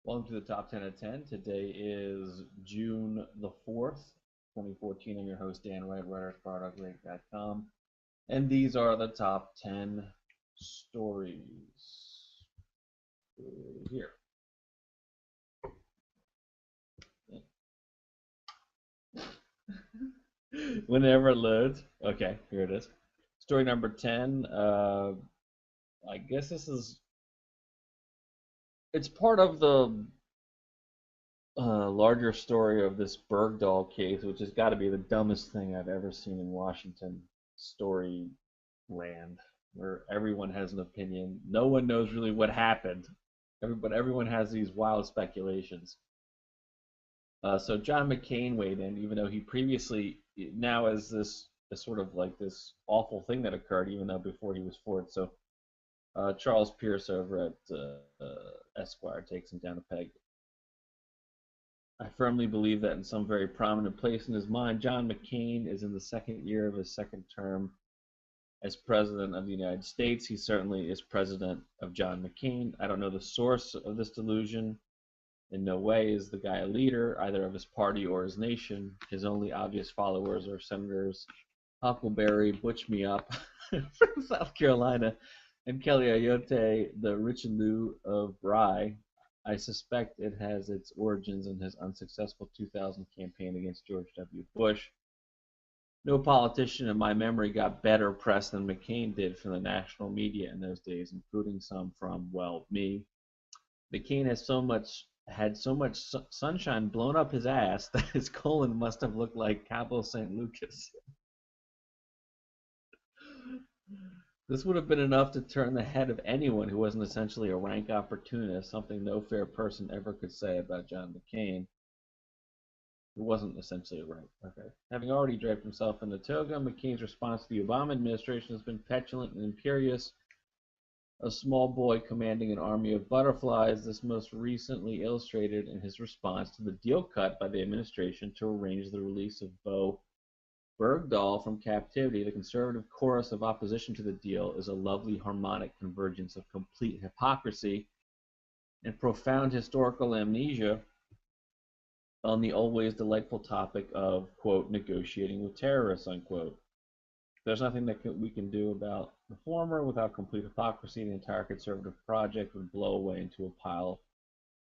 Welcome to the Top 10 at 10. Today is June the 4th, 2014. I'm your host, Dan Wright, writer at FCC.com. And these are the top 10 stories here. Whenever it loads. Okay, here it is. Story number 10. I guess it's part of the larger story of this Bergdahl case, which has got to be the dumbest thing I've ever seen in Washington story land, where everyone has an opinion. No one knows really what happened, but everyone has these wild speculations. So John McCain weighed in, even though he previously, now as this sort of like this awful thing that occurred, even though before he was for it. So Charles Pierce over at Esquire takes him down a peg. I firmly believe that in some very prominent place in his mind, John McCain is in the second year of his second term as President of the United States. He certainly is President of John McCain. I don't know the source of this delusion. In no way is the guy a leader, either of his party or his nation. His only obvious followers are Senators Huckleberry, Butch Me Up from South Carolina, and Kelly Ayotte, the Richelieu of Rye. I suspect it has its origins in his unsuccessful 2000 campaign against George W. Bush. No politician in my memory got better press than McCain did from the national media in those days, including some from, well, me. McCain had so much sunshine blown up his ass that his colon must have looked like Cabo St. Lucas. This would have been enough to turn the head of anyone who wasn't essentially a rank opportunist, something no fair person ever could say about John McCain, who wasn't essentially a rank. Okay. Having already draped himself in the toga, McCain's response to the Obama administration has been petulant and imperious. A small boy commanding an army of butterflies, this most recently illustrated in his response to the deal cut by the administration to arrange the release of Bo Bergdahl from captivity. The conservative chorus of opposition to the deal is a lovely harmonic convergence of complete hypocrisy and profound historical amnesia on the always delightful topic of, quote, negotiating with terrorists, unquote. There's nothing that we can do about the former. Without complete hypocrisy, the entire conservative project would blow away into a pile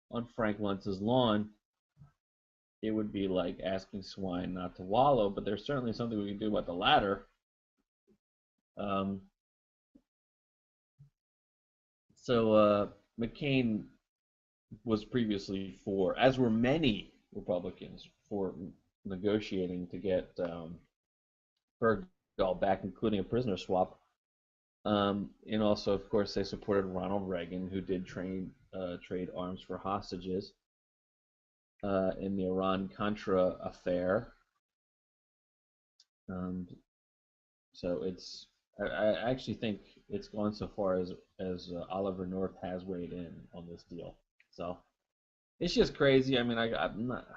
on Frank Luntz's lawn. It would be like asking swine not to wallow, but there's certainly something we can do about the latter. McCain was previously for, as were many Republicans, for negotiating to get Bergdahl back, including a prisoner swap. And also, of course, they supported Ronald Reagan, who did trade arms for hostages in the Iran-Contra affair. So I actually think it's gone so far as Oliver North has weighed in on this deal. So it's just crazy. I mean, I'm not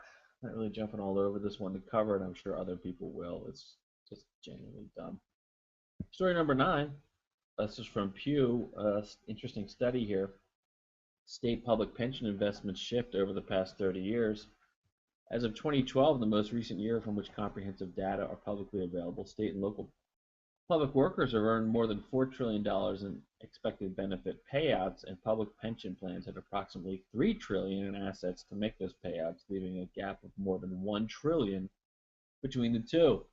really jumping all over this one to cover it. I'm sure other people will. It's just genuinely dumb. Story number 9. This is from Pew. Interesting study here. State public pension investments shift over the past 30 years. As of 2012, the most recent year from which comprehensive data are publicly available, state and local public workers have earned more than $4 trillion in expected benefit payouts, and public pension plans have approximately $3 trillion in assets to make those payouts, leaving a gap of more than $1 trillion between the two.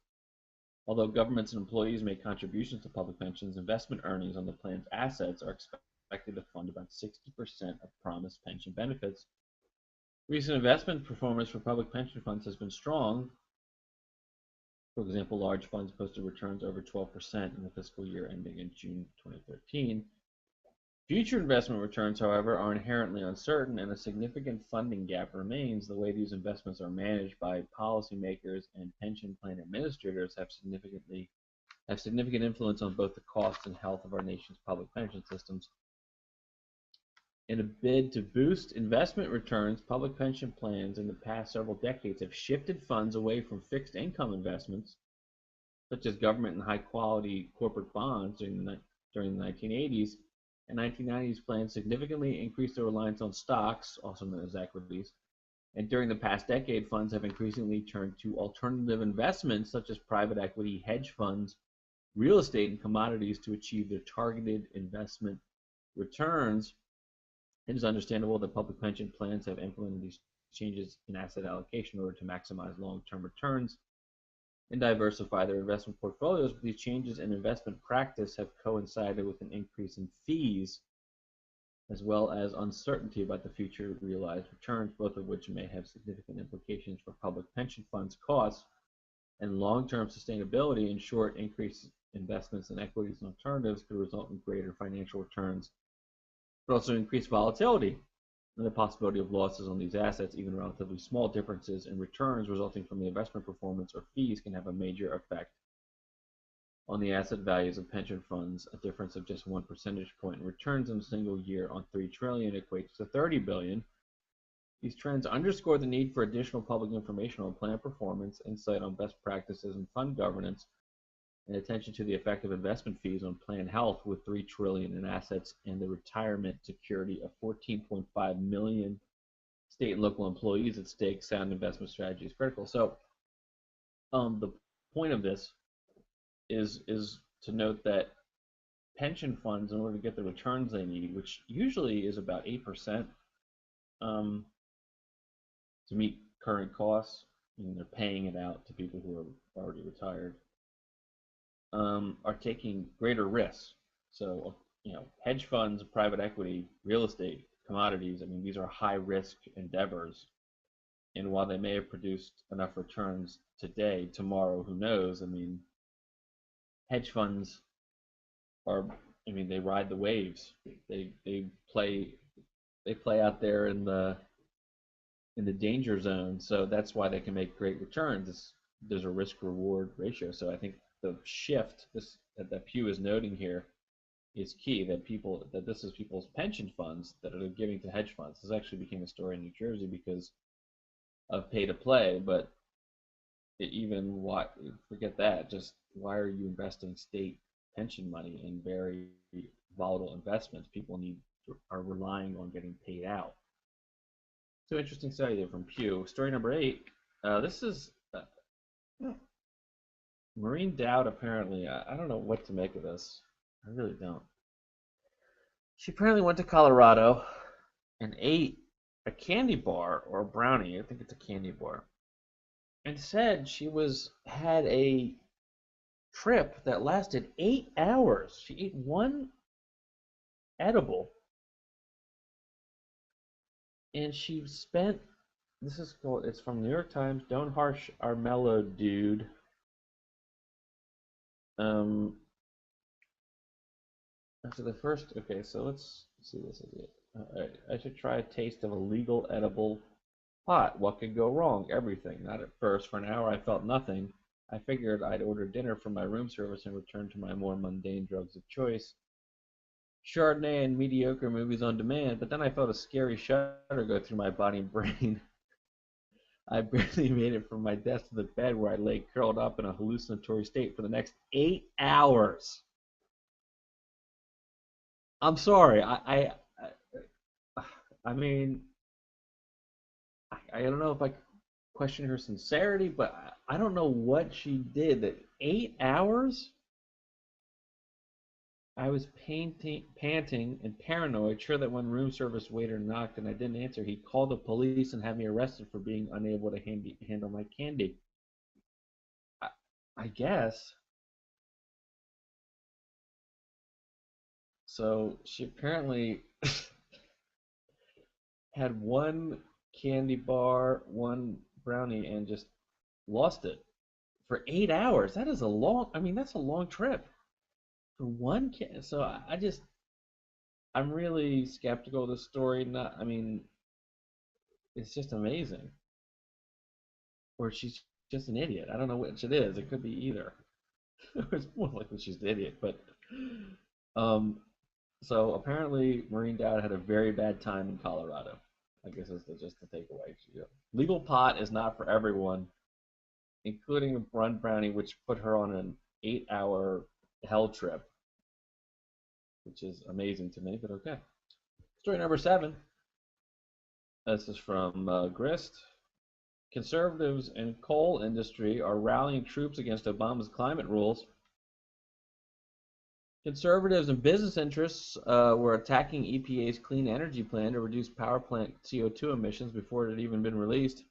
Although governments and employees make contributions to public pensions, investment earnings on the plan's assets are expected to fund about 60% of promised pension benefits. Recent investment performance for public pension funds has been strong. For example, large funds posted returns over 12% in the fiscal year ending in June 2013. Future investment returns, however, are inherently uncertain, and a significant funding gap remains. The way these investments are managed by policymakers and pension plan administrators have significant influence on both the cost and health of our nation's public pension systems. In a bid to boost investment returns, public pension plans in the past several decades have shifted funds away from fixed income investments, such as government and high-quality corporate bonds during the 1980s, In 1990s, plans significantly increased their reliance on stocks, also known as equities, and during the past decade, funds have increasingly turned to alternative investments such as private equity, hedge funds, real estate, and commodities to achieve their targeted investment returns. It is understandable that public pension plans have implemented these changes in asset allocation in order to maximize long-term returns and diversify their investment portfolios. But these changes in investment practice have coincided with an increase in fees as well as uncertainty about the future realized returns, both of which may have significant implications for public pension funds costs and long-term sustainability. In short, increased investments in equities and alternatives could result in greater financial returns, but also increased volatility and the possibility of losses on these assets. Even relatively small differences in returns resulting from the investment performance or fees can have a major effect on the asset values of pension funds. A difference of just 1 percentage point in returns in a single year on $3 trillion equates to $30 billion. These trends underscore the need for additional public information on plan performance, insight on best practices in fund governance, and attention to the effect of investment fees on plan health. With $3 trillion in assets and the retirement security of 14.5 million state and local employees at stake, sound investment strategy is critical. So the point of this is to note that pension funds, in order to get the returns they need, which usually is about 8%, to meet current costs, and they're paying it out to people who are already retired, are taking greater risks. So, hedge funds, private equity, real estate, commodities, I mean, these are high risk endeavors. And while they may have produced enough returns today, tomorrow, who knows? I mean, hedge funds they ride the waves. They play out there in the danger zone. So that's why they can make great returns. There's a risk reward ratio. So I think the shift that Pew is noting here is key. That this is people's pension funds that are giving to hedge funds. This actually became a story in New Jersey because of pay to play, but forget that. Just why are you investing state pension money in very volatile investments? People are relying on getting paid out. So interesting study there from Pew. Story number 8. This is Maureen Dowd. Apparently, I don't know what to make of this. I really don't. She apparently went to Colorado and ate a candy bar or a brownie. I think it's a candy bar. And said she had a trip that lasted 8 hours. She ate one edible, and she spent. It's from New York Times. Don't harsh our mellow dude. After the first. Okay, so let's see. This is it. All right, I should try a taste of a legal edible pot. What could go wrong? Everything. Not at first. For an hour, I felt nothing. I figured I'd order dinner from my room service and return to my more mundane drugs of choice, Chardonnay and mediocre movies on demand. But then I felt a scary shudder go through my body and brain. I barely made it from my desk to the bed, where I lay curled up in a hallucinatory state for the next 8 hours. I'm sorry. I mean, I don't know if I question her sincerity, but I don't know what she did. That 8 hours? I was panting and paranoid, sure that when room service waiter knocked and I didn't answer, he'd call the police and have me arrested for being unable to handle my candy. I guess. So she apparently had one candy bar, one brownie, and just lost it for 8 hours. That's a long trip for one kid. So I'm really skeptical of this story. It's just amazing. Or she's just an idiot. I don't know which it is. It could be either. It's more likely she's an idiot. But so apparently Maureen Dowd had a very bad time in Colorado. I guess that's just the takeaway. Legal pot is not for everyone, including a brun brownie, which put her on an 8-hour hell trip. which is amazing to me, but okay. Story number 7. This is from Grist. Conservatives in coal industry are rallying troops against Obama's climate rules. Conservatives and business interests were attacking EPA's clean energy plan to reduce power plant CO2 emissions before it had even been released.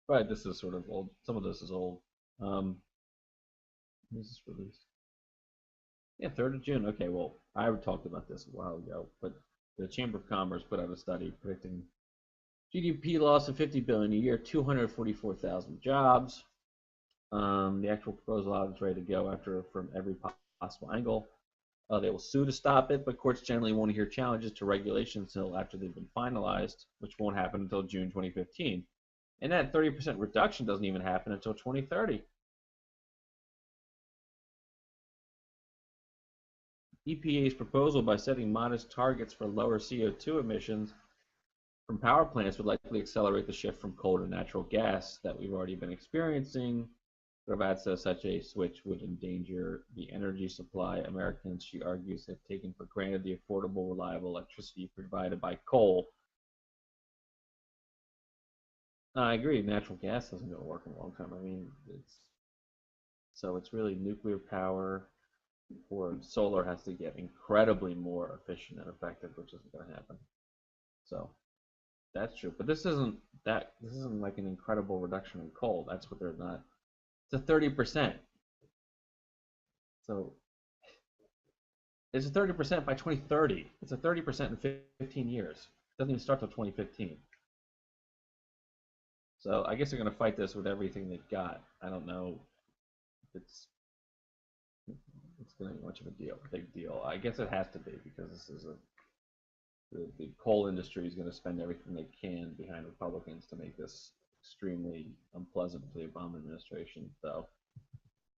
Right, this is sort of old. Some of this is old. When was this released? Yeah, 3rd of June. Okay, well, I talked about this a while ago, but the Chamber of Commerce put out a study predicting GDP loss of $50 billion a year, 244,000 jobs. The actual proposal is ready to go after from every possible angle. They will sue to stop it, but courts generally won't hear challenges to regulations until after they've been finalized, which won't happen until June 2015. And that 30% reduction doesn't even happen until 2030. EPA's proposal, by setting modest targets for lower CO2 emissions from power plants, would likely accelerate the shift from coal to natural gas that we've already been experiencing. Rabat says such a switch would endanger the energy supply Americans, she argues, have taken for granted the affordable, reliable electricity provided by coal. I agree. Natural gas isn't going to work in a long time. I mean, it's really nuclear power or solar has to get incredibly more efficient and effective, which isn't going to happen. So that's true. But this isn't like an incredible reduction in coal. That's what they're not. It's a 30%. So it's a 30% by 2030. It's a 30% in 15 years. It doesn't even start till 2015. So I guess they're going to fight this with everything they've got. I don't know if it's going to be much of a big deal. I guess it has to be because this is the coal industry is going to spend everything they can behind Republicans to make this extremely unpleasant for the Obama administration. So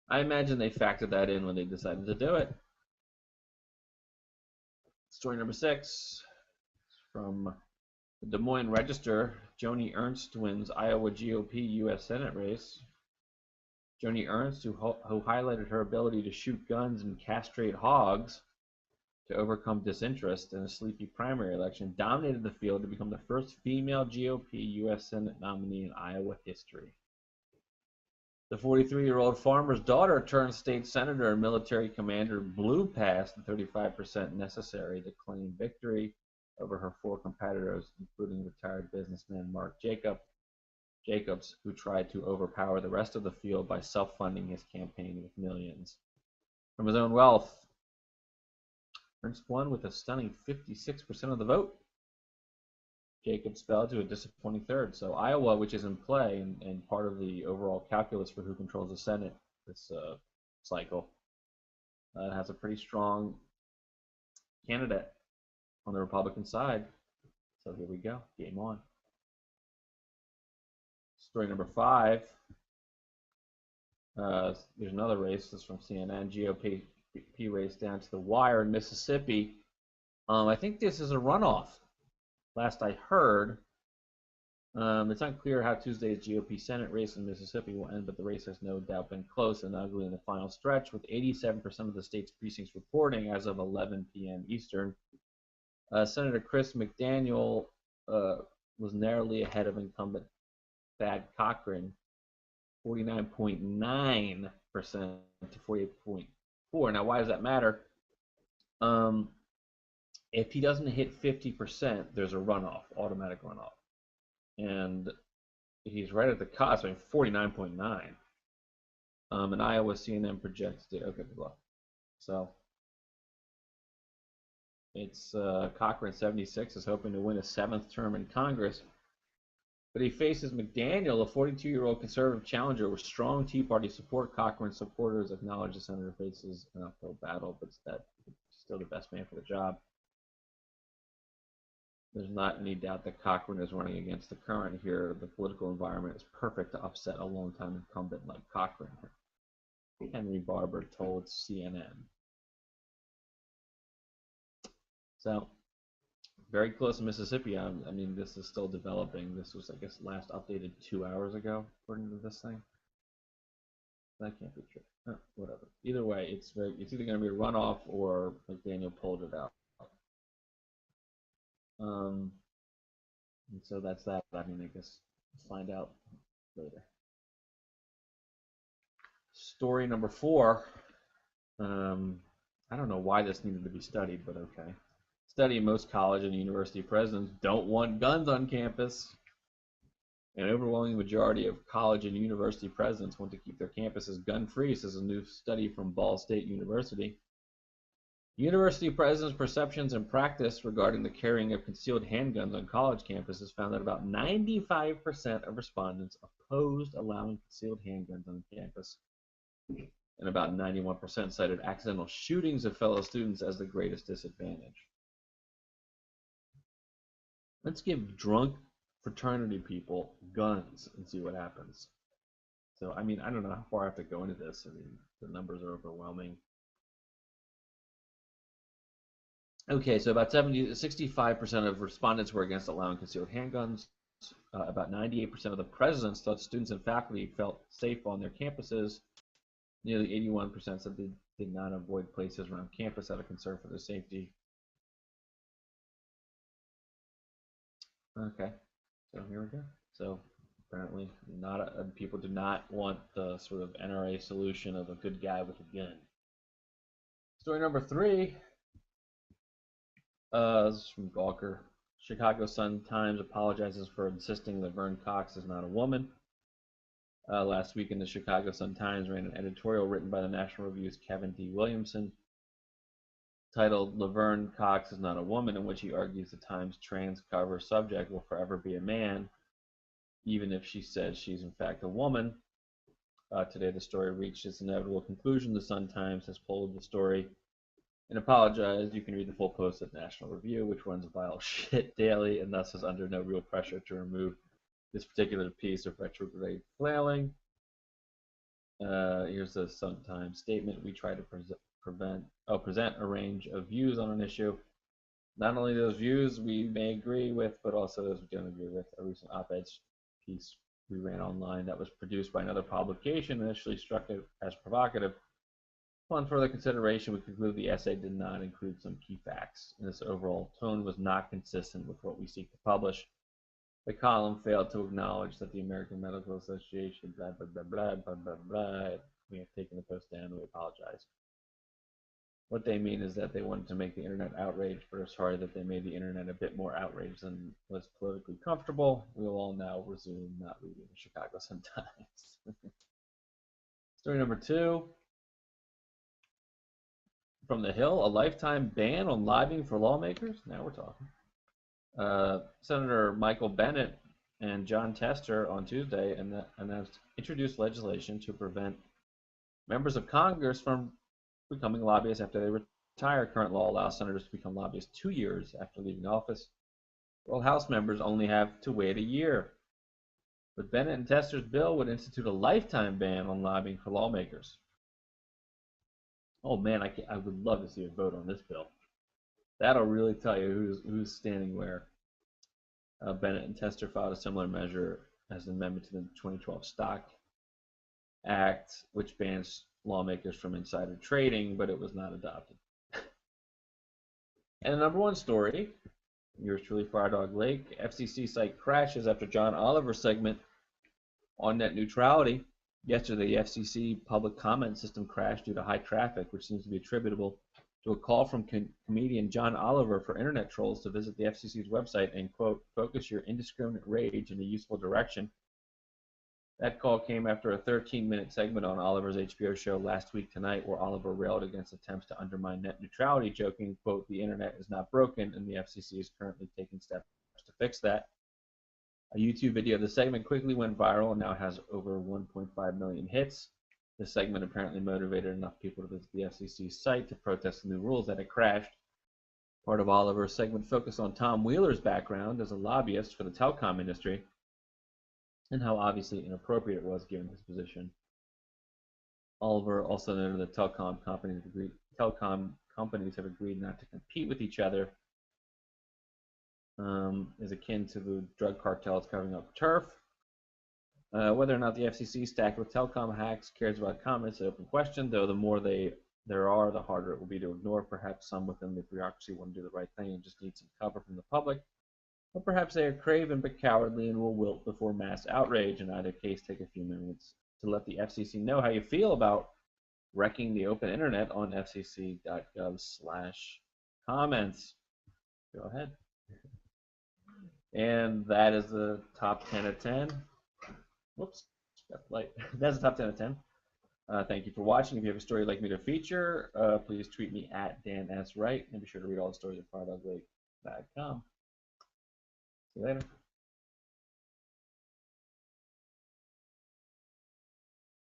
I imagine they factored that in when they decided to do it. Story number 6 from the Des Moines Register. Joni Ernst wins Iowa GOP U.S. Senate race. Joni Ernst, who highlighted her ability to shoot guns and castrate hogs to overcome disinterest in a sleepy primary election, dominated the field to become the first female GOP U.S. Senate nominee in Iowa history. The 43-year-old farmer's daughter turned state senator and military commander blew past the 35% necessary to claim victory over her 4 competitors, including retired businessman Mark Jacobs, who tried to overpower the rest of the field by self-funding his campaign with millions from his own wealth. Ernst won with a stunning 56% of the vote. Jacobs fell to a disappointing 3rd. So Iowa, which is in play and part of the overall calculus for who controls the Senate this cycle, has a pretty strong candidate on the Republican side. So here we go. Game on. Story number 5. There's another race. This is from CNN. GOP race down to the wire in Mississippi. I think this is a runoff. Last I heard, it's unclear how Tuesday's GOP Senate race in Mississippi will end, but the race has no doubt been close and ugly in the final stretch, with 87% of the state's precincts reporting as of 11 p.m. Eastern. Senator Chris McDaniel was narrowly ahead of incumbent Thad Cochran, 49.9% to 48.4%. Now, why does that matter? If he doesn't hit 50%, there's a runoff, automatic runoff. And he's right at the cusp, 49.9. And Iowa CNN projects it. Okay, blah. So it's Cochran, 76, is hoping to win a 7th term in Congress. But he faces McDaniel, a 42-year-old conservative challenger with strong Tea Party support. Cochran supporters acknowledge the senator faces an uphill battle, but he's still the best man for the job. There's not any doubt that Cochran is running against the current here. The political environment is perfect to upset a longtime incumbent like Cochran. Henry Barber told CNN. So, very close to Mississippi. I mean, this is still developing. This was, I guess, last updated 2 hours ago, according to this thing. That can't be true. Whatever. Either way, it's either going to be a runoff or McDaniel pulled it out. Um, and so that's that. I mean, I guess we'll find out later. Story number 4. I don't know why this needed to be studied, but okay. Study: most college and university presidents don't want guns on campus. An overwhelming majority of college and university presidents want to keep their campuses gun-free, says a new study from Ball State University. University presidents' perceptions and practice regarding the carrying of concealed handguns on college campuses found that about 95% of respondents opposed allowing concealed handguns on campus, and about 91% cited accidental shootings of fellow students as the greatest disadvantage. Let's give drunk fraternity people guns and see what happens. So, I mean, I don't know how far I have to go into this. I mean, the numbers are overwhelming. Okay, so about 65% of respondents were against allowing concealed handguns. About 98% of the presidents thought students and faculty felt safe on their campuses. Nearly 81% said they did not avoid places around campus out of concern for their safety. Okay, so here we go. So apparently, people do not want the sort of NRA solution of a good guy with a gun. Story number 3. This is from Gawker. Chicago Sun-Times apologizes for insisting Laverne Cox is not a woman. Last week in the Chicago Sun-Times ran an editorial written by the National Review's Kevin D. Williamson titled "Laverne Cox is not a woman," in which he argues the Times' trans cover subject will forever be a man, even if she says she's in fact a woman. Today the story reached its inevitable conclusion. The Sun-Times has pulled the story and apologized. You can read the full post at National Review, which runs vile shit daily and thus is under no real pressure to remove this particular piece of retrograde flailing. Here's the Sun-Times statement. We try to present a range of views on an issue. Not only those views we may agree with, but also those we don't agree with. A recent op-ed piece we ran online that was produced by another publication initially struck it as provocative. Upon further consideration, we concluded the essay did not include some key facts, and this overall tone was not consistent with what we seek to publish. The column failed to acknowledge that the American Medical Association, blah, blah, blah, blah, blah, blah, blah. We have taken the post down and we apologize. What they mean is that they wanted to make the internet outraged, but are sorry that they made the internet a bit more outraged than was politically comfortable. We will all now resume not reading the Chicago Sun-Times. Story number 2. From the Hill, a lifetime ban on lobbying for lawmakers? Now we're talking. Senator Michael Bennet and John Tester on Tuesday introduced legislation to prevent members of Congress from becoming lobbyists after they retire. Current law allows senators to become lobbyists 2 years after leaving office, while House members only have to wait a year. But Bennet and Tester's bill would institute a lifetime ban on lobbying for lawmakers. Oh man, I would love to see a vote on this bill. That'll really tell you who's standing where. Bennett and Tester filed a similar measure as an amendment to the 2012 Stock Act, which bans lawmakers from insider trading, but it was not adopted. And the number 1 story, yours truly, Fire Dog Lake. FCC site crashes after John Oliver's segment on net neutrality. Yesterday, the FCC public comment system crashed due to high traffic, which seems to be attributable to a call from comedian John Oliver for internet trolls to visit the FCC's website and, quote, focus your indiscriminate rage in a useful direction. That call came after a 13-minute segment on Oliver's HBO show Last Week Tonight, where Oliver railed against attempts to undermine net neutrality, joking, quote, the internet is not broken, and the FCC is currently taking steps to fix that. A YouTube video of the segment quickly went viral and now has over 1.5 million hits. The segment apparently motivated enough people to visit the FCC site to protest the new rules that it crashed. Part of Oliver's segment focused on Tom Wheeler's background as a lobbyist for the telecom industry and how obviously inappropriate it was given his position. Oliver also noted that telecom companies have agreed not to compete with each other, is akin to the drug cartels covering up turf. Whether or not the FCC, stacked with telecom hacks, cares about comments, an open question, though the more there are, the harder it will be to ignore. Perhaps some within the bureaucracy want to do the right thing and just need some cover from the public. Or perhaps they are craven but cowardly and will wilt before mass outrage. In either case, take a few minutes to let the FCC know how you feel about wrecking the open internet on fcc.gov/comments. Go ahead. And that is the top 10 of 10. Whoops, got the light. That's the top 10 of 10. Thank you for watching. If you have a story you'd like me to feature, please tweet me at DanSWright, and be sure to read all the stories at FireDogLake.com. See you later.